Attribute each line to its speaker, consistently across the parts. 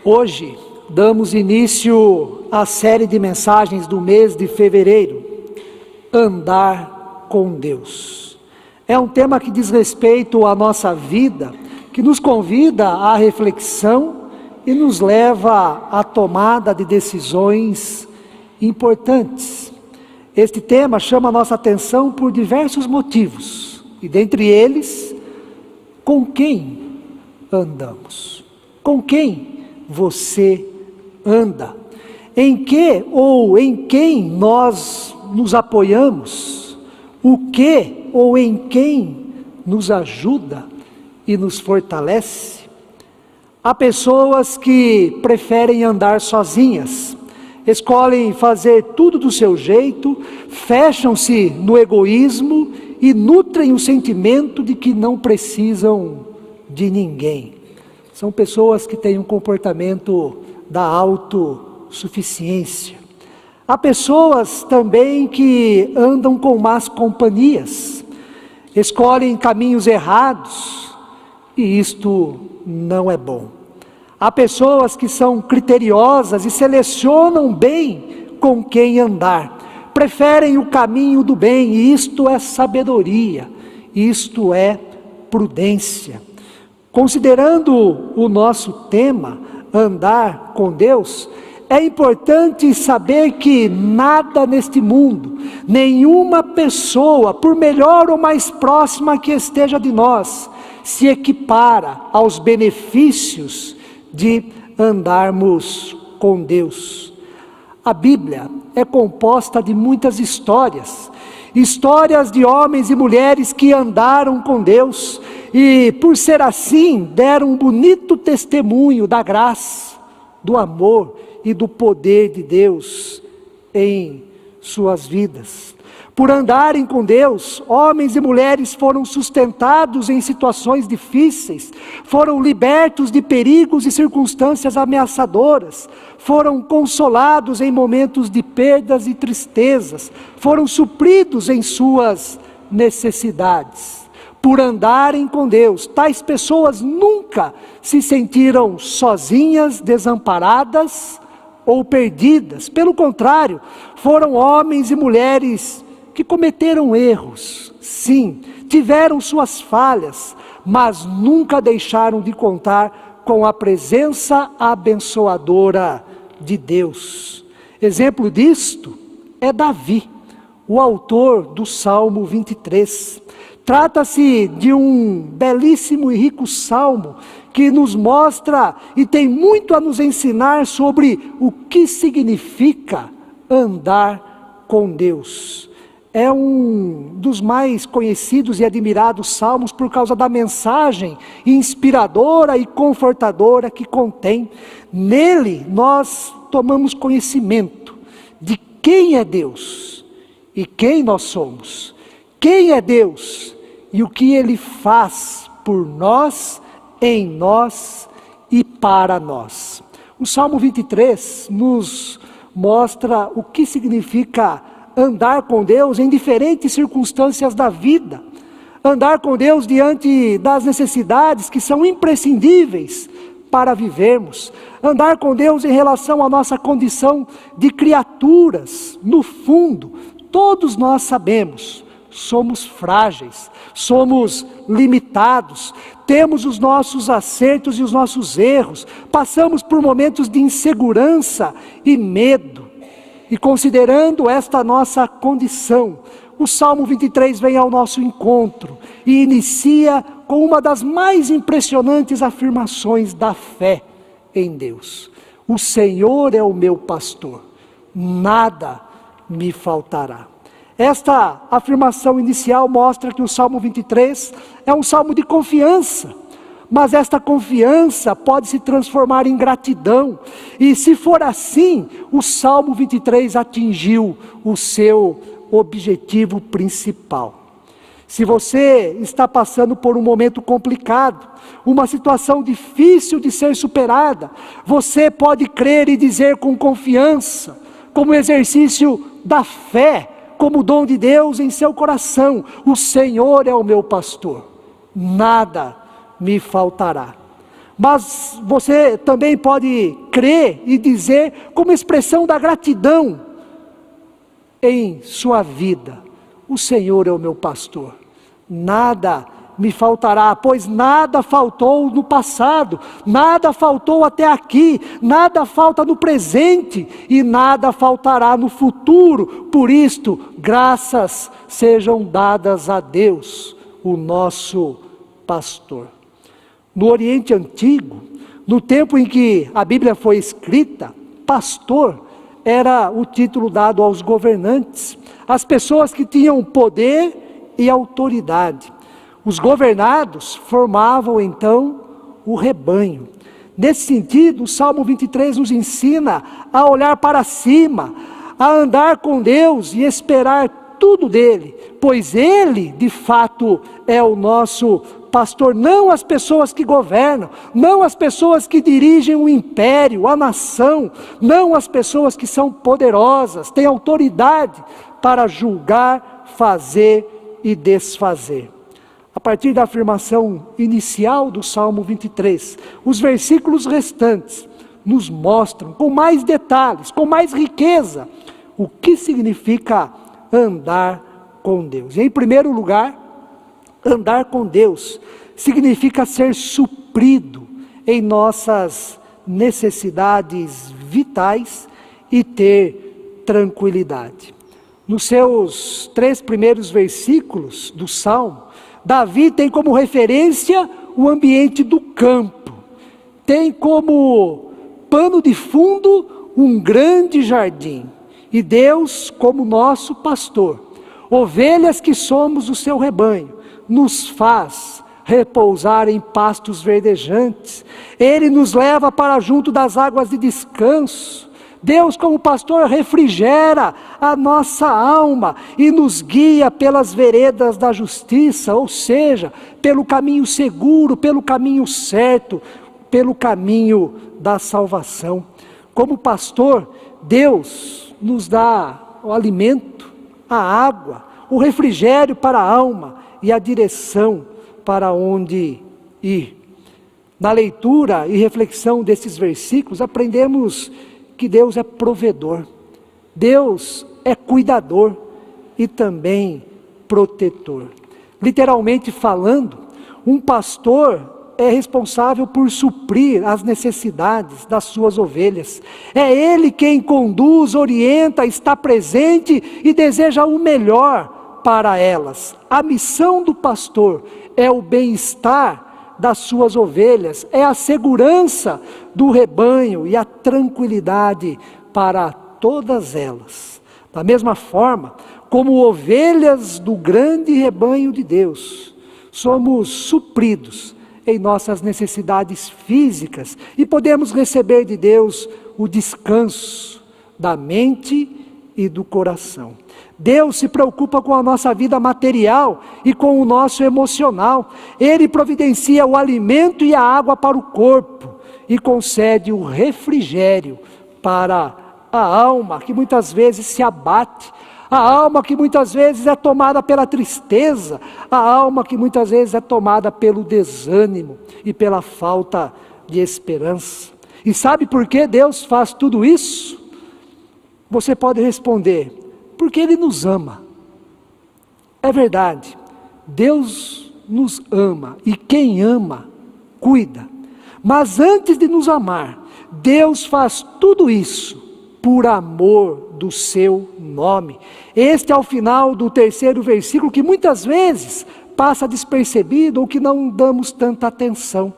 Speaker 1: Hoje damos início à série de mensagens do mês de fevereiro, Andar com Deus. É um tema que diz respeito à nossa vida, que nos convida à reflexão e nos leva à tomada de decisões importantes. Este tema chama a nossa atenção por diversos motivos, e dentre eles, com quem andamos? Com quem você anda? Em que ou em quem nós nos apoiamos? O que ou em quem nos ajuda e nos fortalece? Há pessoas que preferem andar sozinhas, escolhem fazer tudo do seu jeito, fecham-se no egoísmo e nutrem o sentimento de que não precisam de ninguém. São pessoas que têm um comportamento da autossuficiência. Há pessoas também que andam com más companhias, escolhem caminhos errados, e isto não é bom. Há pessoas que são criteriosas e selecionam bem com quem andar, preferem o caminho do bem, e isto é sabedoria, isto é prudência. Considerando o nosso tema, andar com Deus, é importante saber que nada neste mundo, nenhuma pessoa, por melhor ou mais próxima que esteja de nós, se equipara aos benefícios de andarmos com Deus. A Bíblia é composta de muitas histórias de homens e mulheres que andaram com Deus, e por ser assim, deram um bonito testemunho da graça, do amor e do poder de Deus em suas vidas. Por andarem com Deus, homens e mulheres foram sustentados em situações difíceis, foram libertos de perigos e circunstâncias ameaçadoras, foram consolados em momentos de perdas e tristezas, foram supridos em suas necessidades. Por andarem com Deus, tais pessoas nunca se sentiram sozinhas, desamparadas ou perdidas. Pelo contrário, foram homens e mulheres que cometeram erros, sim, tiveram suas falhas, mas nunca deixaram de contar com a presença abençoadora de Deus. Exemplo disto é Davi, o autor do Salmo 23. Trata-se de um belíssimo e rico salmo que nos mostra e tem muito a nos ensinar sobre o que significa andar com Deus. É um dos mais conhecidos e admirados salmos por causa da mensagem inspiradora e confortadora que contém. Nele nós tomamos conhecimento de quem é Deus e quem nós somos. Quem é Deus e o que Ele faz por nós, em nós e para nós. O Salmo 23 nos mostra o que significa andar com Deus em diferentes circunstâncias da vida. Andar com Deus diante das necessidades que são imprescindíveis para vivermos. Andar com Deus em relação à nossa condição de criaturas. No fundo, todos nós sabemos, somos frágeis, somos limitados, temos os nossos acertos e os nossos erros, passamos por momentos de insegurança e medo. E considerando esta nossa condição, o Salmo 23 vem ao nosso encontro e inicia com uma das mais impressionantes afirmações da fé em Deus. O Senhor é o meu pastor, nada me faltará. Esta afirmação inicial mostra que o Salmo 23 é um salmo de confiança, mas esta confiança pode se transformar em gratidão, e se for assim, o Salmo 23 atingiu o seu objetivo principal. Se você está passando por um momento complicado, uma situação difícil de ser superada, você pode crer e dizer com confiança: como exercício da fé, como dom de Deus em seu coração. O Senhor é o meu pastor, nada me faltará. Mas você também pode crer e dizer como expressão da gratidão em sua vida: o Senhor é o meu pastor, nada me faltará, pois nada faltou no passado, nada faltou até aqui, nada falta no presente e nada faltará no futuro. Por isto, graças sejam dadas a Deus, o nosso pastor. No Oriente Antigo, no tempo em que a Bíblia foi escrita, pastor era o título dado aos governantes, às pessoas que tinham poder e autoridade. Os governados formavam então o rebanho. Nesse sentido, o Salmo 23 nos ensina a olhar para cima, a andar com Deus e esperar tudo dele, pois Ele de fato é o nosso pastor, não as pessoas que governam, não as pessoas que dirigem o império, a nação, não as pessoas que são poderosas, têm autoridade para julgar, fazer e desfazer. A partir da afirmação inicial do Salmo 23, os versículos restantes nos mostram com mais detalhes, com mais riqueza, o que significa andar com Deus. E em primeiro lugar, andar com Deus significa ser suprido em nossas necessidades vitais e ter tranquilidade. Nos seus 3 primeiros versículos do Salmo, Davi tem como referência o ambiente do campo, tem como pano de fundo um grande jardim, e Deus como nosso pastor, ovelhas que somos o seu rebanho, nos faz repousar em pastos verdejantes, Ele nos leva para junto das águas de descanso. Deus como pastor refrigera a nossa alma e nos guia pelas veredas da justiça, ou seja, pelo caminho seguro, pelo caminho certo, pelo caminho da salvação. Como pastor, Deus nos dá o alimento, a água, o refrigério para a alma e a direção para onde ir. Na leitura e reflexão desses versículos, aprendemos que Deus é provedor, Deus é cuidador e também protetor. Literalmente falando, um pastor é responsável por suprir as necessidades das suas ovelhas. É ele quem conduz, orienta, está presente e deseja o melhor para elas. A missão do pastor é o bem-estar das suas ovelhas, é a segurança do rebanho e a tranquilidade para todas elas. Da mesma forma, como ovelhas do grande rebanho de Deus, somos supridos em nossas necessidades físicas e podemos receber de Deus o descanso da mente e do coração. Deus se preocupa com a nossa vida material e com o nosso emocional. Ele providencia o alimento e a água para o corpo e concede o refrigério para a alma que muitas vezes se abate, a alma que muitas vezes é tomada pela tristeza, a alma que muitas vezes é tomada pelo desânimo e pela falta de esperança. E sabe por que Deus faz tudo isso? Você pode responder: porque Ele nos ama. É verdade, Deus nos ama, e quem ama, cuida. Mas antes de nos amar, Deus faz tudo isso por amor do seu nome. Este é o final do 3º versículo, que muitas vezes passa despercebido ou que não damos tanta atenção.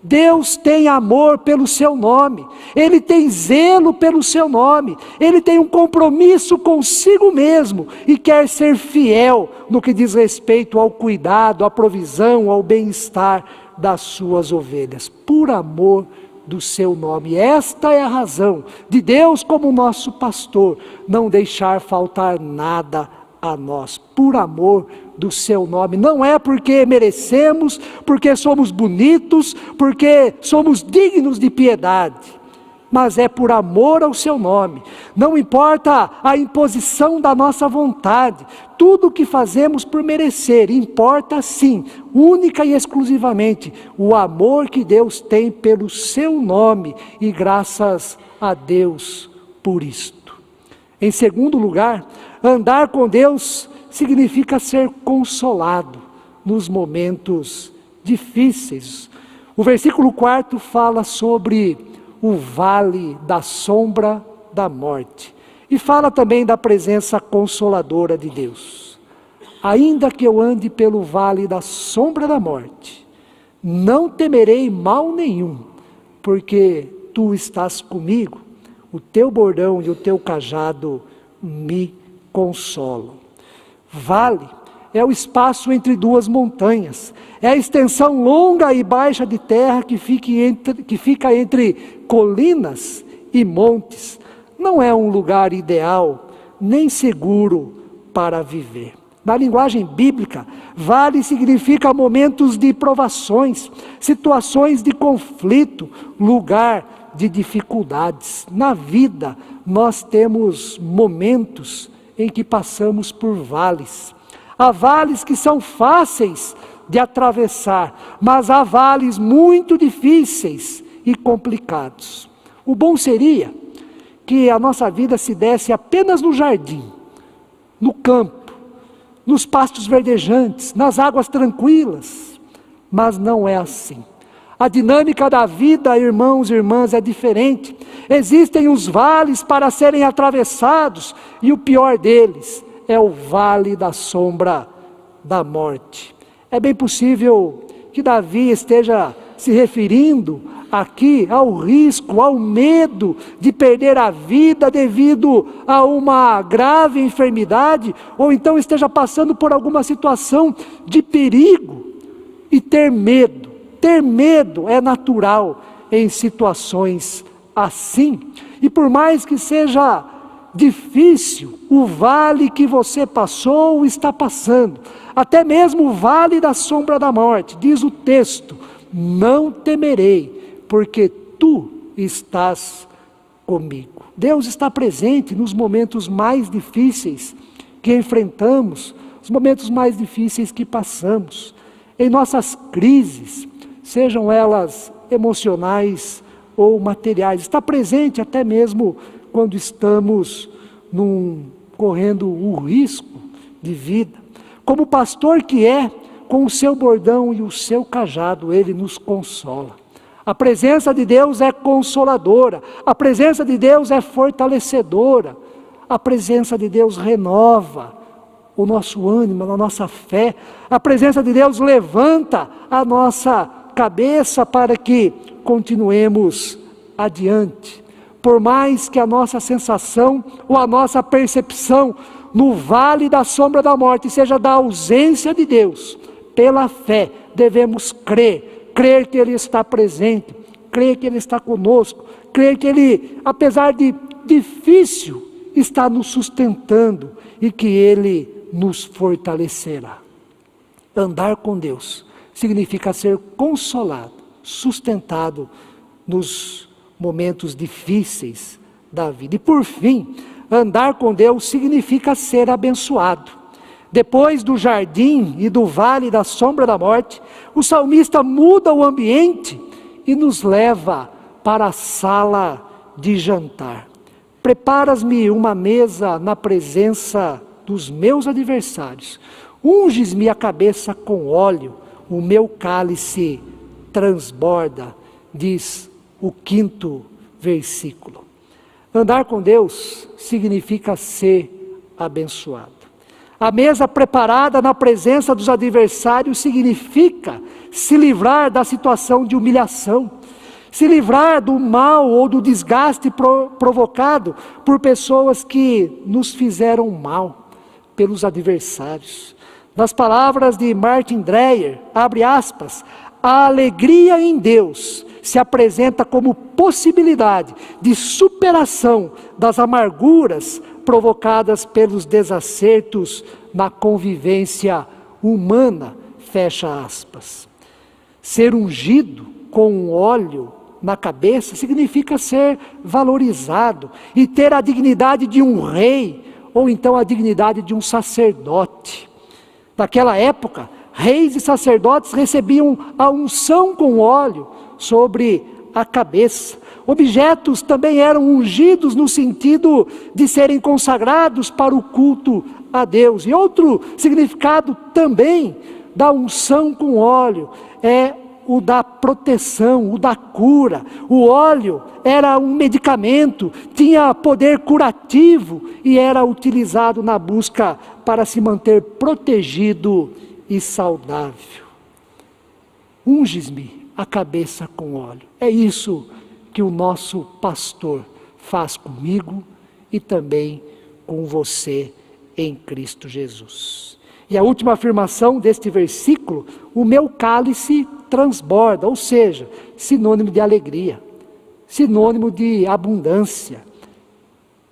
Speaker 1: Deus tem amor pelo seu nome, Ele tem zelo pelo seu nome, Ele tem um compromisso consigo mesmo e quer ser fiel no que diz respeito ao cuidado, à provisão, ao bem-estar das suas ovelhas, por amor do seu nome. Esta é a razão de Deus como nosso pastor não deixar faltar nada a nós, por amor do seu nome. Não é porque merecemos, porque somos bonitos, porque somos dignos de piedade, mas é por amor ao seu nome. Não importa a imposição da nossa vontade, tudo o que fazemos por merecer, importa sim, única e exclusivamente, o amor que Deus tem pelo seu nome, e graças a Deus por isto. Em segundo lugar, andar com Deus significa ser consolado nos momentos difíceis. O versículo 4 fala sobre o vale da sombra da morte. E fala também da presença consoladora de Deus. Ainda que eu ande pelo vale da sombra da morte, não temerei mal nenhum, porque tu estás comigo, o teu bordão e o teu cajado me consolam. Vale é o espaço entre duas montanhas, é a extensão longa e baixa de terra que fica entre colinas e montes. Não é um lugar ideal, nem seguro para viver. Na linguagem bíblica, vale significa momentos de provações, situações de conflito, lugar de dificuldades. Na vida, nós temos momentos em que passamos por vales. Há vales que são fáceis de atravessar, mas há vales muito difíceis e complicados. O bom seria que a nossa vida se desse apenas no jardim, no campo, nos pastos verdejantes, nas águas tranquilas, mas não é assim. A dinâmica da vida, irmãos e irmãs, é diferente. Existem os vales para serem atravessados, e o pior deles é o vale da sombra da morte. É bem possível que Davi esteja se referindo aqui ao risco, ao medo de perder a vida devido a uma grave enfermidade, ou então esteja passando por alguma situação de perigo. E ter medo é natural em situações assim. E por mais que seja difícil, o vale que você passou está passando, até mesmo o vale da sombra da morte, diz o texto: não temerei, porque tu estás comigo. Deus está presente nos momentos mais difíceis que enfrentamos, os momentos mais difíceis que passamos, em nossas crises, sejam elas emocionais ou materiais. Está presente até mesmo quando estamos correndo o risco de vida. Como pastor que é, com o seu bordão e o seu cajado, ele nos consola. A presença de Deus é consoladora, a presença de Deus é fortalecedora, a presença de Deus renova o nosso ânimo, a nossa fé, a presença de Deus levanta a nossa cabeça para que continuemos adiante. Por mais que a nossa sensação ou a nossa percepção no vale da sombra da morte seja da ausência de Deus, pela fé devemos crer que Ele está presente, crer que Ele está conosco, crer que Ele, apesar de difícil, está nos sustentando e que Ele nos fortalecerá. Andar com Deus significa ser consolado, sustentado nos momentos difíceis da vida. E por fim, andar com Deus significa ser abençoado. Depois do jardim e do vale da sombra da morte, o salmista muda o ambiente e nos leva para a sala de jantar. Preparas-me uma mesa na presença dos meus adversários, unges-me a cabeça com óleo, o meu cálice transborda, diz o 5º versículo. Andar com Deus significa ser abençoado. A mesa preparada na presença dos adversários significa se livrar da situação de humilhação, se livrar do mal ou do desgaste provocado por pessoas que nos fizeram mal, pelos adversários. Nas palavras de Martin Dreyer, abre aspas, a alegria em Deus se apresenta como possibilidade de superação das amarguras provocadas pelos desacertos na convivência humana, fecha aspas. Ser ungido com um óleo na cabeça significa ser valorizado e ter a dignidade de um rei, ou então a dignidade de um sacerdote. Naquela época, reis e sacerdotes recebiam a unção com óleo sobre a cabeça. Objetos também eram ungidos no sentido de serem consagrados para o culto a Deus. E outro significado também da unção com óleo é o da proteção, o da cura. O óleo era um medicamento, tinha poder curativo e era utilizado na busca para se manter protegido e saudável. Unges-me a cabeça com óleo. É isso que o nosso pastor faz comigo e também com você em Cristo Jesus. E a última afirmação deste versículo: o meu cálice transborda, ou seja, sinônimo de alegria, sinônimo de abundância,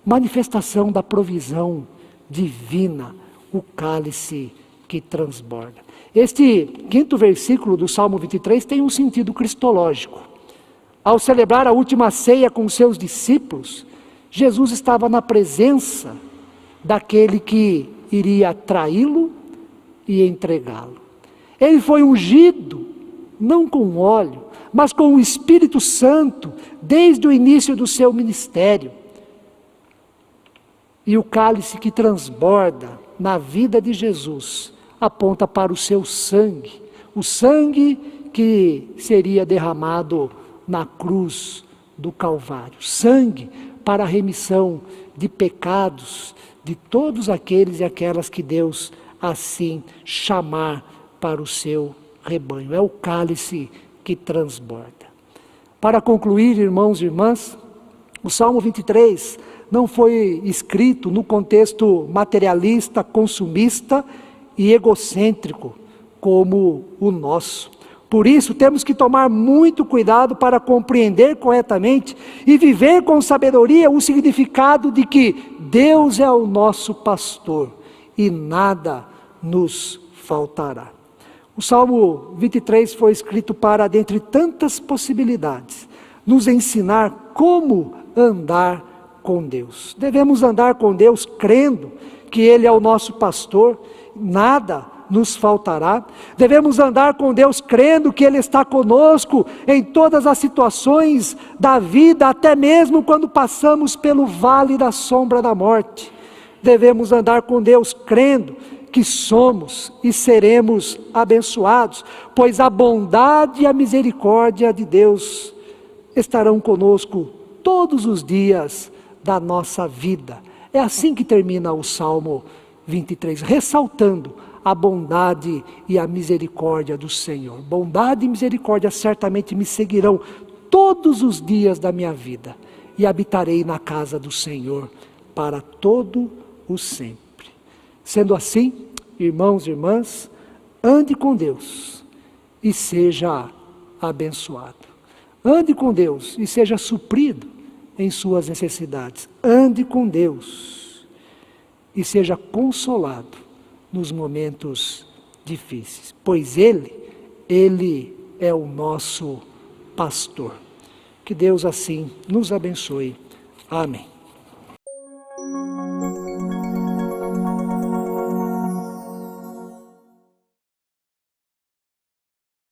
Speaker 1: manifestação da provisão divina, o cálice que transborda. Este quinto versículo do Salmo 23 tem um sentido cristológico. Ao celebrar a última ceia com seus discípulos, Jesus estava na presença daquele que iria traí-lo e entregá-lo. Ele foi ungido, não com óleo, mas com o Espírito Santo, desde o início do seu ministério. E o cálice que transborda na vida de Jesus aponta para o seu sangue, o sangue que seria derramado na cruz do Calvário, sangue para a remissão de pecados de todos aqueles e aquelas que Deus assim chamar para o seu rebanho. É o cálice que transborda. Para concluir, irmãos e irmãs, o Salmo 23 não foi escrito no contexto materialista, consumista e egocêntrico como o nosso. Por isso, temos que tomar muito cuidado para compreender corretamente e viver com sabedoria o significado de que Deus é o nosso pastor e nada nos faltará. O Salmo 23 foi escrito para, dentre tantas possibilidades, nos ensinar como andar com Deus. Devemos andar com Deus crendo que Ele é o nosso pastor, nada nos faltará. Devemos andar com Deus crendo que Ele está conosco em todas as situações da vida, até mesmo quando passamos pelo vale da sombra da morte. Devemos andar com Deus crendo que somos e seremos abençoados, pois a bondade e a misericórdia de Deus estarão conosco todos os dias da nossa vida. É assim que termina o Salmo 23, ressaltando a bondade e a misericórdia do Senhor. Bondade e misericórdia certamente me seguirão todos os dias da minha vida, e habitarei na casa do Senhor para todo o sempre. Sendo assim, irmãos e irmãs, ande com Deus e seja abençoado. Ande com Deus e seja suprido em suas necessidades. Ande com Deus e seja consolado nos momentos difíceis, pois Ele é o nosso pastor. Que Deus assim nos abençoe. Amém.